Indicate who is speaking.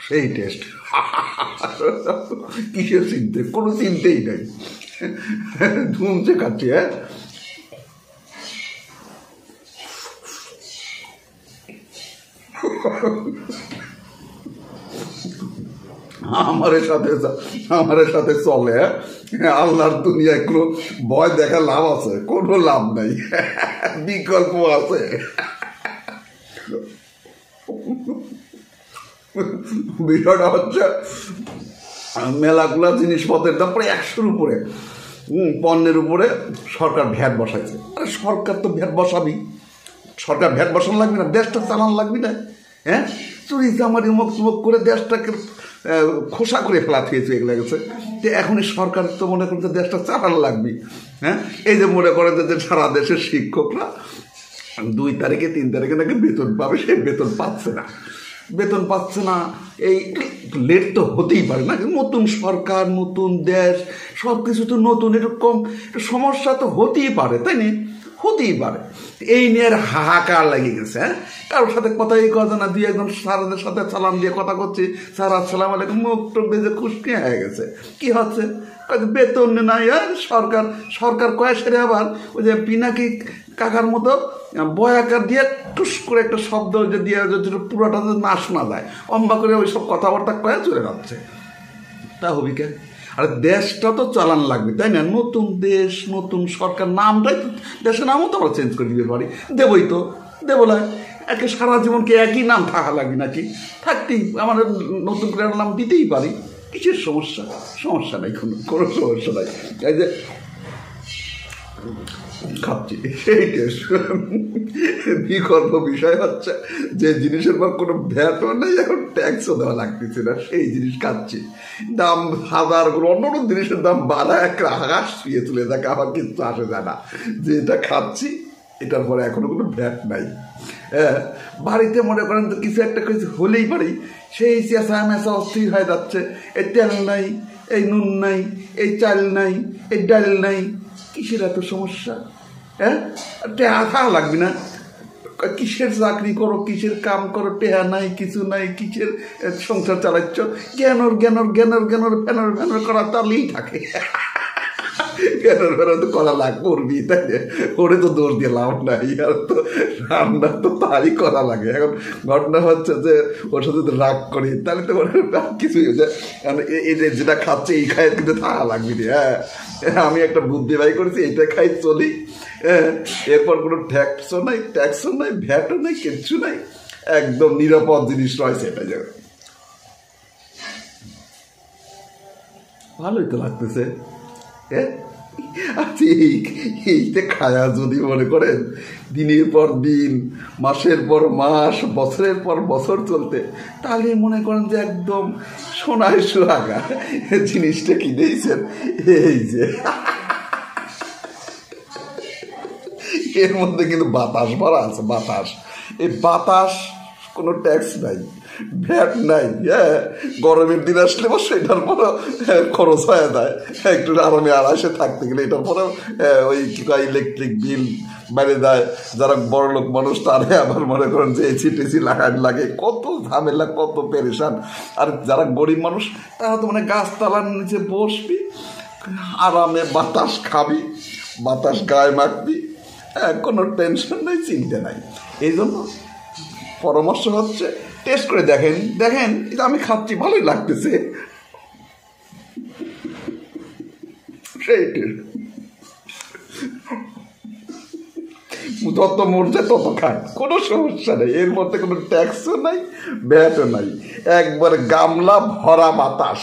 Speaker 1: সেই টেস্ট। কিসের চিনতে? কোনো চিনতেই নাই, ধুমছে খাচ্ছি। হ্যাঁ, আমার সাথে চলে। আল্লাহর দুনিয়ায় কোনো ভয় দেখা লাভ আছে? কোনো লাভ নাই, বিকল্প আছে। বিষয়টা হচ্ছে মেলাগুলা জিনিসপত্রের দাম প্রায় 100-র উপরে, পণ্যের উপরে সরকার ভ্যাট বসাইছে। আরে সরকার তো ভ্যাট বসাবি, সরকার ভ্যাট বসানো লাগবে না? দেশটা চালান লাগবে না? হ্যাঁ, চুরি চামারি মুখ করে দেশটাকে খোসা করে ফেলা থিয়েছে এগুলো গেছে। তো এখন সরকার তো মনে করছে দেশটা চালানো লাগবে। হ্যাঁ, এই যে মনে করেন যে সারা দেশের শিক্ষকরা 2 তারিখে 3 তারিখে নাকি বেতন পাবে, সেই বেতন পাচ্ছে না। এই লেট তো হতেই পারে না, নতুন সরকার, নতুন দেশ, সব কিছু তো নতুন, এরকম সমস্যা তো হতেই পারে, তাই না? হতেই পারে। এই নিয়ে হাহাকার লেগে গেছে। হ্যাঁ, কারোর সাথে কথাই কথা না, 2-1 স্যারদের সাথে সালাম দিয়ে কথা করছি, স্যার আসসালাম আলাইকুম, মুখ টুক বেজে খুশকি হয়ে গেছে। কি হচ্ছে? বেতন নাই। সরকার কয় সেরে আবার ওই যে পিনাকি কাকার মতো বয়াকার দিয়ে টুস করে একটা শব্দ দিয়ে পুরোটা না শোনা যায়, অম্বা করে ওই সব কথাবার্তা কয়ে চলে যাচ্ছে। তা হবি কেন? আর দেশটা তো চালান লাগবে, তাই না? নতুন দেশ, নতুন সরকার, নামটাই তো, দেশের নামও তো আমরা চেঞ্জ করে দিতে পারি। দেবই তো, দেবো না? একে সারা জীবনকে একই নাম থাকা লাগবে নাকি? থাকতেই আমাদের নতুন করে নাম দিতেই পারি। কিসের সমস্যা নাই, কোনো সমস্যা নাই। এই যে খাচ্ছি, সেই টেস্ট। বিকল্প বিষয় হচ্ছে যে জিনিসের পর কোনো ভ্যাটও নেই, এখন ট্যাক্সও দেওয়া লাগতেছে না, সেই জিনিস খাচ্ছি। দাম হাজার করে অন্য জিনিসের দাম বাড়া একটা আকাশ ছুঁয়ে তুলে থাকে, আমার কিন্তু আসে যায় না। যেটা খাচ্ছি এটার পরে এখনো কোনো ভ্যাট নাই। হ্যাঁ, বাড়িতে মনে করেন তো কিছু একটা কিছু হলেই পারি, সেই চেঁচা মেচা অস্থির হয়ে যাচ্ছে। এই তেল নাই, এই নুন নাই, এই চাল নাই, এই ডাল নাই। কিসের এত সমস্যা? হ্যাঁ, টেহা থাকা লাগবে না? কিসের চাকরি করো, কিসের কাম করো, টেহা নাই, কিছু নাই, কিসের সংসার চালাচ্ছ? জ্ঞানর করা তাহলেই থাকে। তো করা করবি, তাই না? ওরে তো দোষ দিয়ে লাভ নাই। আর তো রান্না তো তাই করা লাগে। এখন ঘটনা হচ্ছে যে ওর সাথে যদি রাগ করি তাহলে তো কিছুই হয়ে যায়। কারণ এই যে যেটা খাচ্ছে এই খায় কিন্তু থাকা লাগবে। হ্যাঁ, আমি একটা বুদ্ধি বাই করেছি, এইটা খাই চলি। হ্যাঁ, এরপর কোনো ট্যাক্সও নাই, ভ্যাটও নাই, কিচ্ছু নাই, একদম নিরাপদ জিনিস রয়েছে। এটা যে ভালোই তো লাগতেছে। আচ্ছা, এইটা খায়া যদি মনে করেন দিনের পর দিন, মাসের পর মাস, বছরের পর বছর চলতে, তাহলে মনে করেন যে একদম সোনায় সুহাগা জিনিসটা কিনেছেন। এই যে এর মধ্যে কিন্তু বাতাস ভরা আছে, বাতাস। এই বাতাস কোনো ট্যাক্স নাই, ভ্যাট নাই। হ্যাঁ, গরমের দিন আসলে বা সেটার পরেও খরচ হয়ে যায় একটু আরামে আরাসে থাকতে গেলে। এটার পরেও ওই কি কয় ইলেকট্রিক বিল বেড়ে যায়। যারা বড় লোক মানুষ তারা আবার মনে করেন যে এসি টেসি লাগে, কত ঝামেলা, কত পেরেশান। আর যারা গরিব মানুষ তারা তো মানে গাছতলার নিচে বসবি, আরামে বাতাস খাবি, বাতাস গায়ে মাখবি, কোনো টেনশন নাই, চিন্তা নাই। এই জন্য পরামর্শ হচ্ছে টেস্ট করে দেখেন, এটা আমি খাচ্ছি, ভালোই লাগতেছে, সেই টেস্ট। যত মরছে তত খান, কোনো সমস্যা নেই। এর মধ্যে কোনো ট্যাক্সও নাই, ভ্যাটও নাই, একবার গামলা ভরা বাতাস।